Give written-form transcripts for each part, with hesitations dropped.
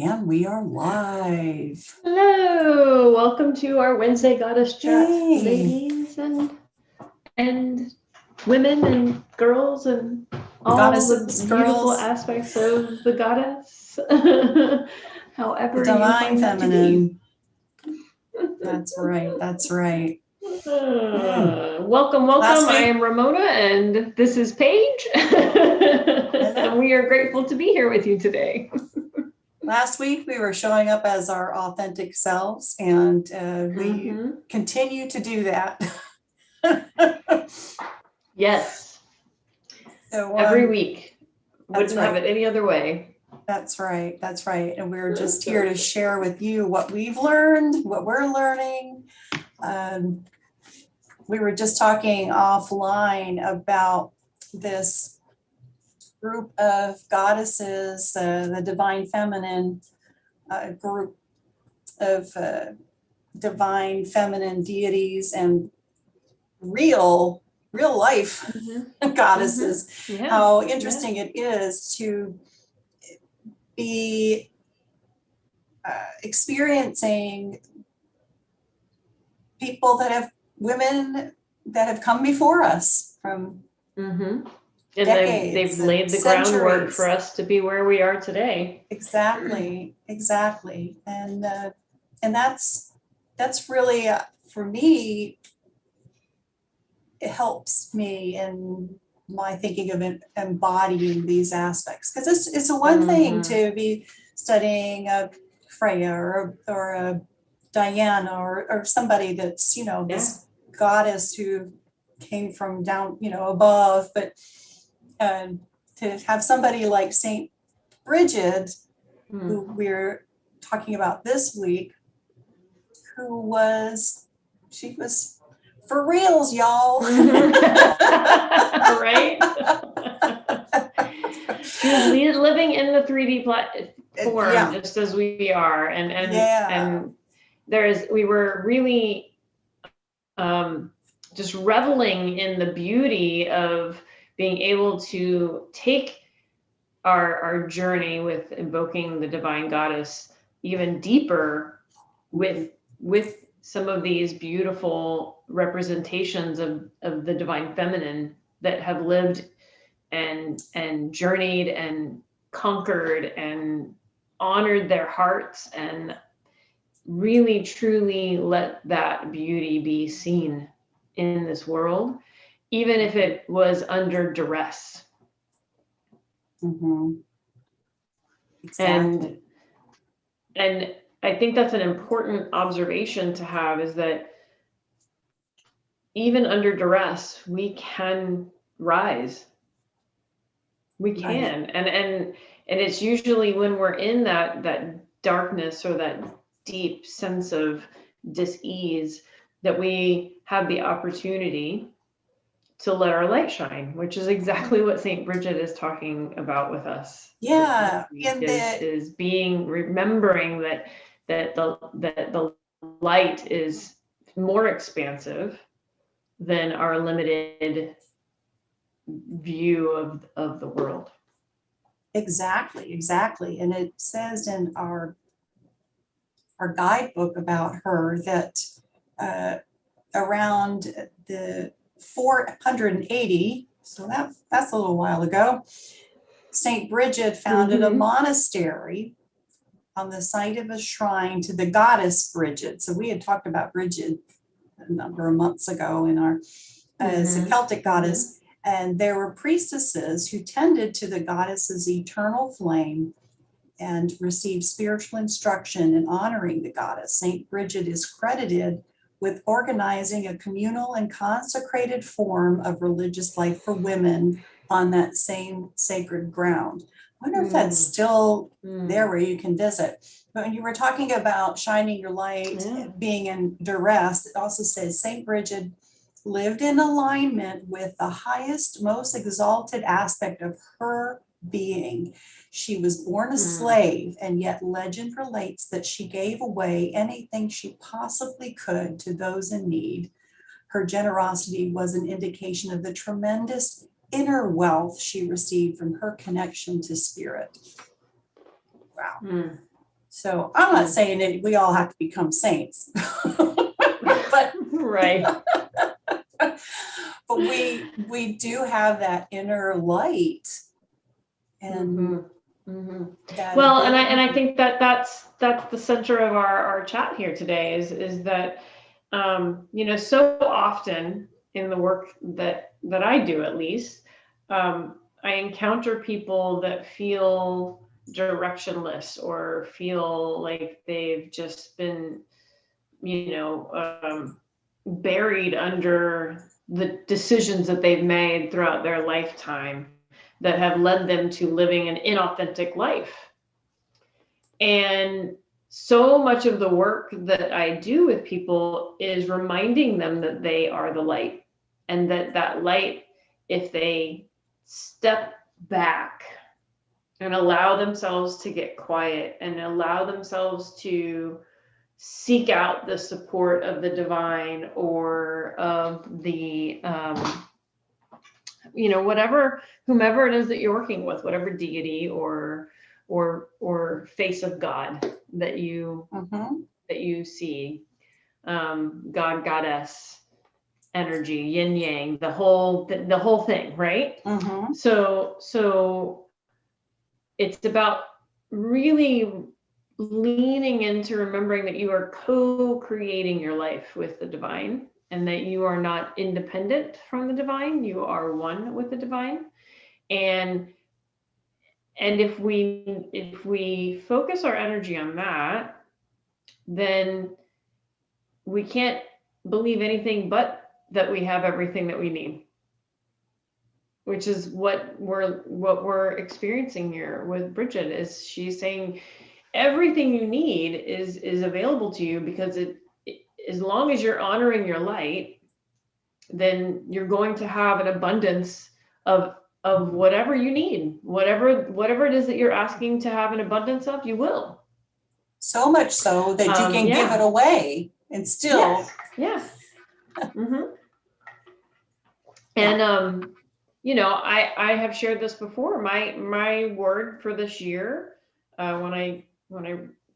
And we are live. Hello, welcome to our Wednesday Goddess Chat, Hey. ladies and women and girls and all Goddesses, the beautiful girls. aspects of the goddess. However The you divine find that to be. feminine. That's right. That's right. Welcome. Last I week, am Ramona and this is Paige. And we are grateful to be here with you today. last week we were showing up as our authentic selves, and we continue to do that. Yes. So, every week. That's Wouldn't have it any other way. That's right. That's right. And we're just here to share with you what we've learned, what we're learning. We were just talking offline about this group of goddesses, the divine feminine group of divine feminine deities and real life goddesses. Yeah. How interesting it is to be experiencing people that have women that have come before us from And decades they've laid the centuries. groundwork for us to be where we are today. Exactly. And that's really for me, it helps me in my thinking of embodying these aspects, because it's a one thing to be studying a Freya or a Diana or somebody that's, this goddess who came from down, above, but to have somebody like Saint Brigid, who we're talking about this week, she was for reals, y'all. Right? She was living in the 3D form, just as we are, and we were really just reveling in the beauty of being able to take our journey with invoking the divine goddess even deeper with some of these beautiful representations of the divine feminine that have lived and journeyed and conquered and honored their hearts and really truly let that beauty be seen in this world, even if it was under duress. Exactly. And I think that's an important observation to have, is that even under duress, we can rise. We can. Right. And it's usually when we're in that darkness or that deep sense of dis-ease that we have the opportunity to let our light shine, which is exactly what Saint Brigid is talking about with us. Yeah, is remembering that the light is more expansive than our limited view of the world. Exactly. And it says in our guidebook about her that around the 480, so that's a little while ago, Saint Brigid founded a monastery on the site of a shrine to the goddess Brigid. So we had talked about Brigid a number of months ago in our as a Celtic goddess, and there were priestesses who tended to the goddess's eternal flame and received spiritual instruction in honoring the goddess. Saint Brigid is credited with organizing a communal and consecrated form of religious life for women on that same sacred ground. I wonder if that's still there where you can visit. But when you were talking about shining your light, being in duress, it also says Saint Brigid lived in alignment with the highest, most exalted aspect of her being. She was born a slave, and yet legend relates that she gave away anything she possibly could to those in need. Her generosity was an indication of the tremendous inner wealth she received from her connection to spirit. Wow. So I'm not saying that we all have to become saints, but Right. but we do have that inner light, and that Well, and I ability. think that that's the center of our chat here today is that so often in the work that I do, at least, I encounter people that feel directionless or feel like they've just been buried under the decisions that they've made throughout their lifetime that have led them to living an inauthentic life. And so much of the work that I do with people is reminding them that they are the light, and that light, if they step back and allow themselves to get quiet and allow themselves to seek out the support of the divine or of the whomever it is that you're working with, whatever deity or face of God that you see, God, goddess, energy, yin yang, the whole thing, right? So it's about really leaning into remembering that you are co-creating your life with the divine, and that you are not independent from the divine, you are one with the divine. And if we focus our energy on that, then we can't believe anything but that we have everything that we need, which is what we're experiencing here with Brigid. Is she's saying everything you need is available to you, because as long as you're honoring your light, then you're going to have an abundance of whatever you need, whatever it is that you're asking to have an abundance of, you will. So much so that you can give it away and still. Yes. And I have shared this before. My word for this year, when I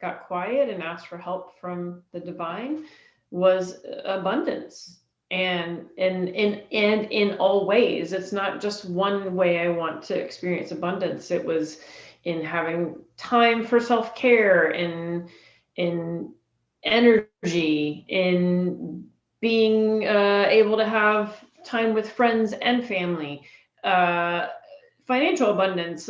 got quiet and asked for help from the divine, was abundance. And in all ways, it's not just one way I want to experience abundance. It was in having time for self-care, in energy, in being able to have time with friends and family, financial abundance,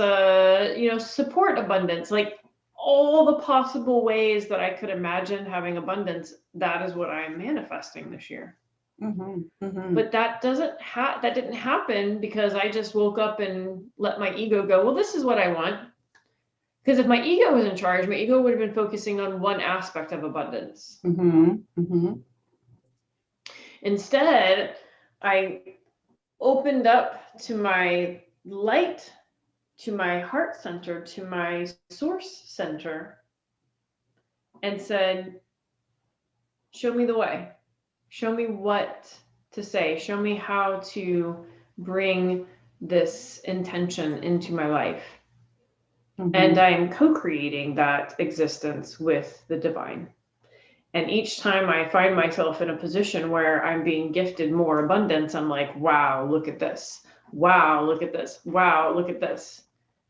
support abundance, like all the possible ways that I could imagine having abundance. That is what I am manifesting this year. But that didn't happen because I just woke up and let my ego go, well, this is what I want. Because if my ego was in charge, my ego would have been focusing on one aspect of abundance. Instead, I opened up to my light, to my heart center, to my source center, and said, show me the way. Show me what to say. Show me how to bring this intention into my life. And I am co-creating that existence with the divine. And each time I find myself in a position where I'm being gifted more abundance, I'm like, wow, look at this. Wow, look at this. Wow, look at this.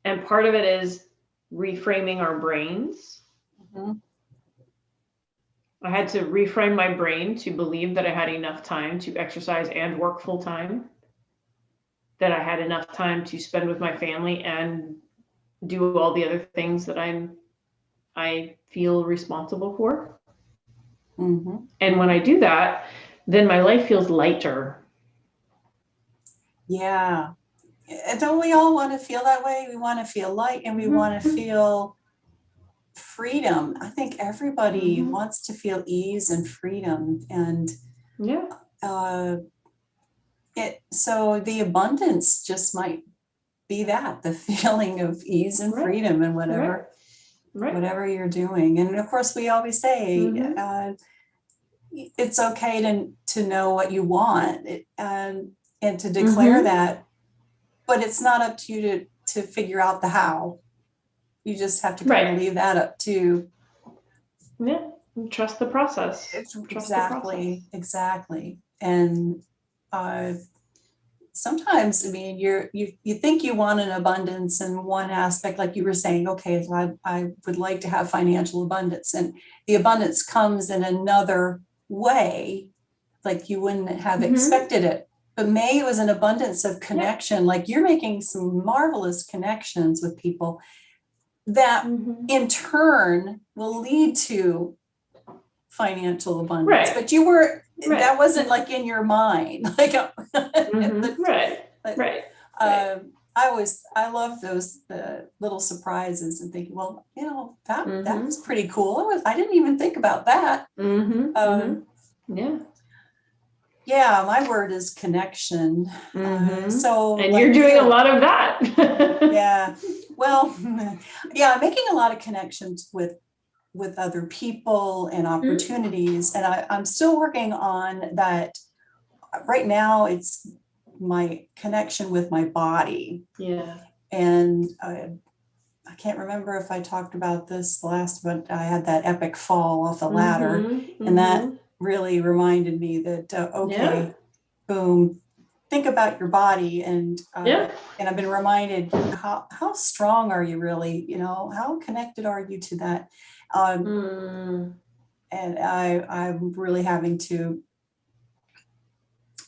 And part of it is reframing our brains. I had to reframe my brain to believe that I had enough time to exercise and work full time, that I had enough time to spend with my family and do all the other things that I feel responsible for. And when I do that, then my life feels lighter. Yeah. Don't we all want to feel that way? We want to feel light, and we want to feel freedom. I think everybody wants to feel ease and freedom. And so the abundance just might be that, the feeling of ease and freedom and whatever you're doing. And of course, we always say it's okay to know what you want and to declare that, but it's not up to you to figure out the how. You just have to kind of leave that up to Yeah. Trust the process. It's Trust the process. exactly. And sometimes, I mean, you think you want an abundance in one aspect, like you were saying, okay, so I would like to have financial abundance, and the abundance comes in another way, like you wouldn't have expected it. But May was an abundance of connection. Like you're making some marvelous connections with people that in turn will lead to financial abundance. Right. But you were, Right. that wasn't like in your mind. Like, Right. I love those little surprises and thinking, well, that was pretty cool. I didn't even think about that. Yeah, my word is connection. So, and you're doing a lot of that. Yeah. Well, yeah, I'm making a lot of connections with other people and opportunities, and I'm still working on that. Right now, it's my connection with my body. Yeah. And I can't remember if I talked about this last, but I had that epic fall off the ladder, and that really reminded me that okay, boom, think about your body, and I've been reminded how strong are you really? How connected are you to that? And I'm really having to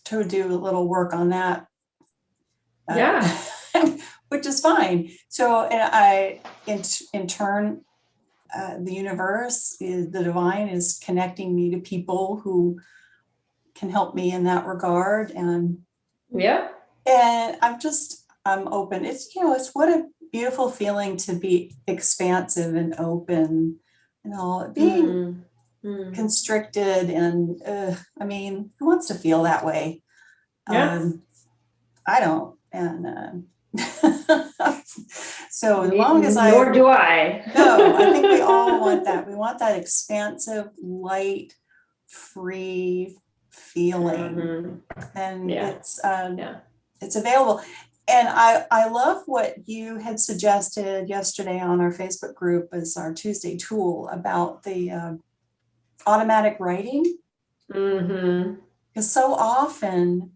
do a little work on that. Which is fine. So, and I, in turn, the universe is the divine is connecting me to people who can help me in that regard. And I'm open. It's what a beautiful feeling to be expansive and open, being constricted. And I mean, who wants to feel that way? I don't. And so as long as nor do I. No, I think we all want that. We want that expansive, light, free feeling. And it's available. And I love what you had suggested yesterday on our Facebook group as our Tuesday tool about the automatic writing. Because so often,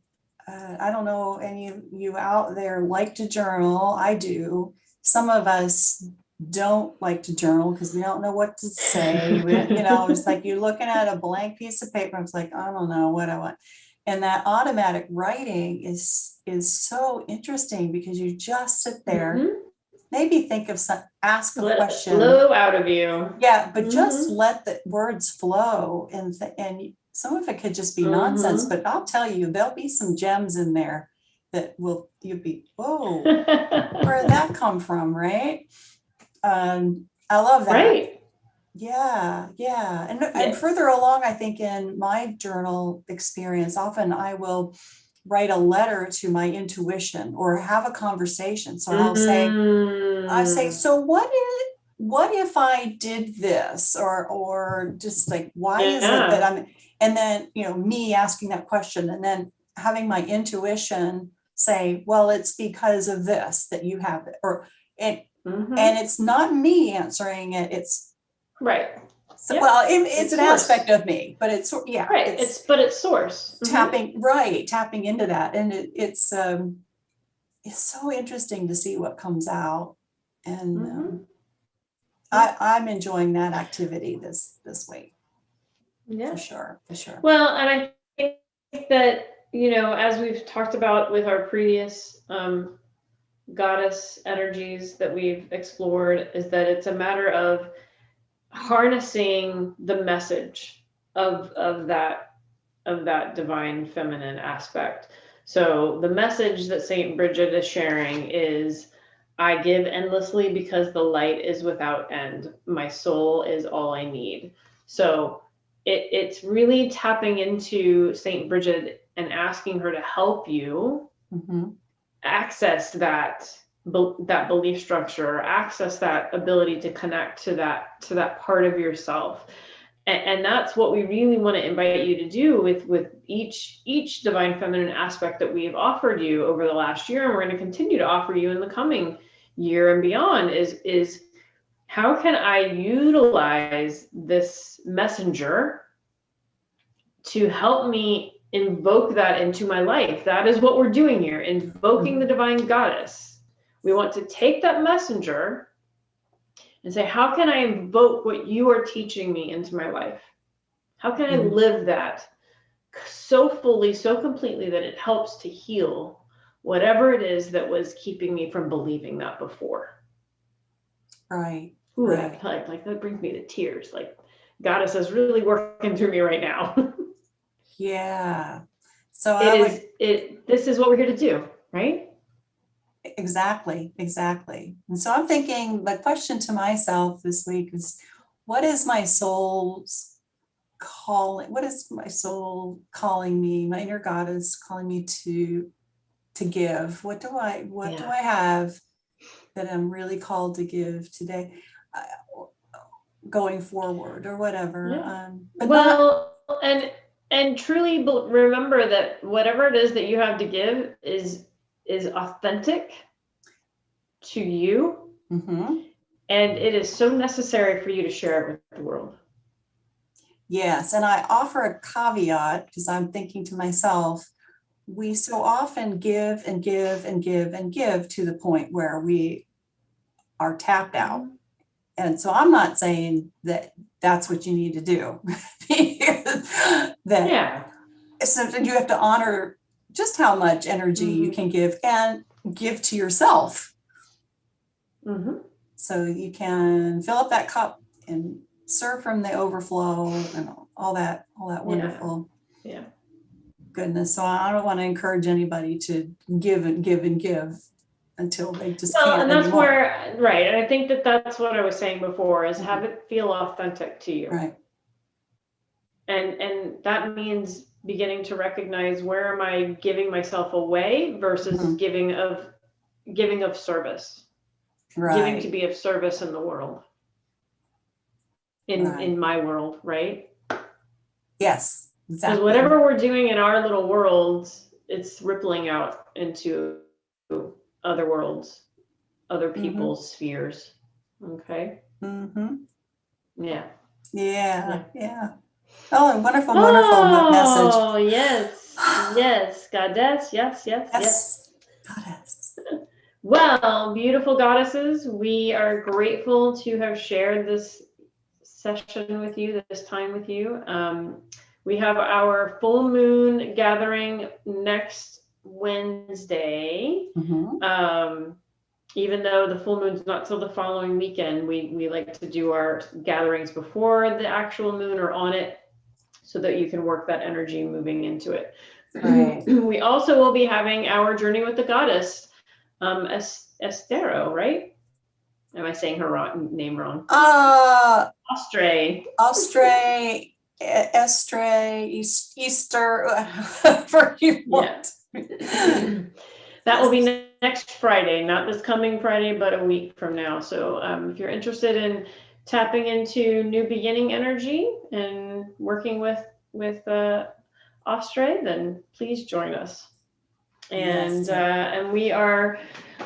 I don't know any of you out there like to journal. I do. Some of us don't like to journal because we don't know what to say. It's like you're looking at a blank piece of paper. It's like, I don't know what I want. And that automatic writing is so interesting because you just sit there, maybe think of ask a question. Flow out of you. Yeah, but just let the words flow, and some of it could just be nonsense, but I'll tell you, there'll be some gems in there that you'll be, whoa, where did that come from, right? I love that. Right. Yeah. And further along, I think in my journal experience, often I will write a letter to my intuition or have a conversation. So I say, so what if I did this, or just like, why is it that I'm, and then, me asking that question and then having my intuition say, well, it's because of this that you have it, and it's not me answering it. It's right. So, well, it's an source. Aspect of me, but it's right. It's source. Tapping into that, and it's so interesting to see what comes out, and I'm enjoying that activity this week. Yeah, for sure. Well, and I think that as we've talked about with our previous goddess energies that we've explored, is that it's a matter of harnessing the message of that divine feminine aspect. So the message that Saint Brigid is sharing is, I give endlessly because the light is without end. My soul is all I need. So it's really tapping into Saint Brigid and asking her to help you access that belief structure, access that ability to connect to that part of yourself. And that's what we really want to invite you to do with each divine feminine aspect that we've offered you over the last year, and we're going to continue to offer you in the coming year and beyond, is how can I utilize this messenger to help me invoke that into my life? That is what we're doing here, invoking the divine goddess. We want to take that messenger and say, how can I invoke what you are teaching me into my life? How can I live that so fully, so completely that it helps to heal whatever it is that was keeping me from believing that before? Right. Ooh, Right. like that brings me to tears. Like, goddess is really working through me right now. Yeah. So This is what we're here to do, right? exactly. And so I'm thinking the question to myself this week is, what is my soul's calling? What is my soul calling me, my inner goddess calling me to give? What do I have that I'm really called to give today, going forward or whatever? Yeah. But well, and truly remember that whatever it is that you have to give is authentic to you, mm-hmm. and it is so necessary for you to share it with the world. Yes, and I offer a caveat because I'm thinking to myself, we so often give and give and give and give to the point where we are tapped out. And so I'm not saying that that's what you need to do. Yeah. So you have to honor just how much energy you can give and give to yourself. Mm-hmm. So you can fill up that cup and serve from the overflow and all that wonderful goodness. So I don't want to encourage anybody to give and give and give until they just can't and that's anymore. where, right, and I think that that's what I was saying before, is have it feel authentic to you. Right. And that means beginning to recognize, where am I giving myself away versus giving of service. Right. Giving to be of service in the world. In my world, right? Yes, exactly. Because whatever we're doing in our little worlds, it's rippling out into other worlds, other people's spheres. Okay. Yeah. Oh, a wonderful message. Oh, yes, goddess, yes. Goddess. Well, beautiful goddesses, we are grateful to have shared this session with you, this time with you. We have our full moon gathering next Wednesday. Even though the full moon's not till the following weekend, we like to do our gatherings before the actual moon or on it, so that you can work that energy moving into it. Right. We also will be having our Journey with the Goddess, Estero, right? Am I saying her name wrong? Ostray, Easter, whatever you want. That will be next Friday, not this coming Friday, but a week from now. So if you're interested in tapping into new beginning energy and working with Ostray, then please join us. And and we are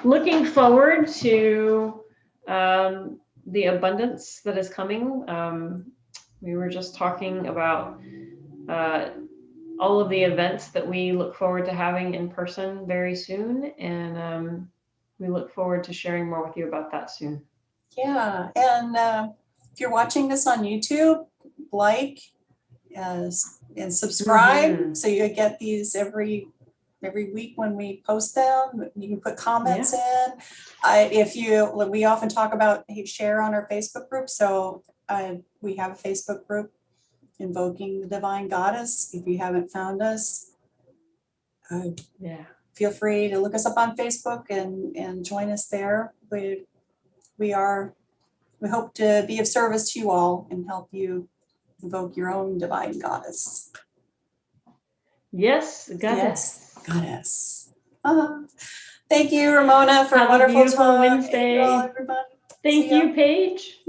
looking forward to the abundance that is coming. We were just talking about all of the events that we look forward to having in person very soon, and we look forward to sharing more with you about that soon. Yeah, and if you're watching this on YouTube, like and subscribe so you get these every week when we post them. You can put comments in. We often talk about share on our Facebook group, so we have a Facebook group, Invoking the Divine Goddess. If you haven't found us, feel free to look us up on Facebook and join us there. We hope to be of service to you all and help you invoke your own divine goddess. Yes, goddess. Thank you, Ramona, for a wonderful talk. Wednesday. April, everybody. Thank you, Paige.